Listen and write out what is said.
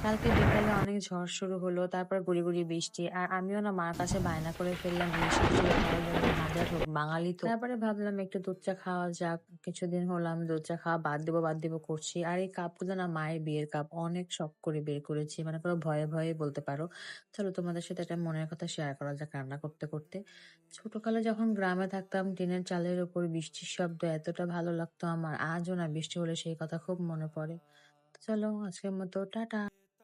কালকে বিকালে অনেক ঝড় শুরু হলো। তারপর গুঁড়ি, গুঁড়ি বৃষ্টি। আর আমিও না মার কাছে বায়না করে ফেললাম ইলিশ খিচুড়ি খাওয়ার জন্য। হাজার হোক বাঙালি তো। তারপরে ভাবলাম একটু দুধ চা খাওয়া যাক। কিছুদিন হলাম দুধ চা খাওয়া বাদ দিব করছি। আর এই কাপগুলো না মায়ের বিয়ের কাপ। অনেক শখ করে বের করেছি। মানে পুরো ভয়ে, ভয়ে বলতে পারো। চলো তোমাদের সাথে একটা মনের কথা শেয়ার করা যাক রান্না করতে, করতে। ছোটকালে যখন গ্রামে থাকতাম টিনের চালের উপর বৃষ্টির শব্দ এতটা ভালো লাগতো আমার। আজও না বৃষ্টি হলে সেই কথা খুব মনে পড়ে। চলো আজকের মতো টাটা।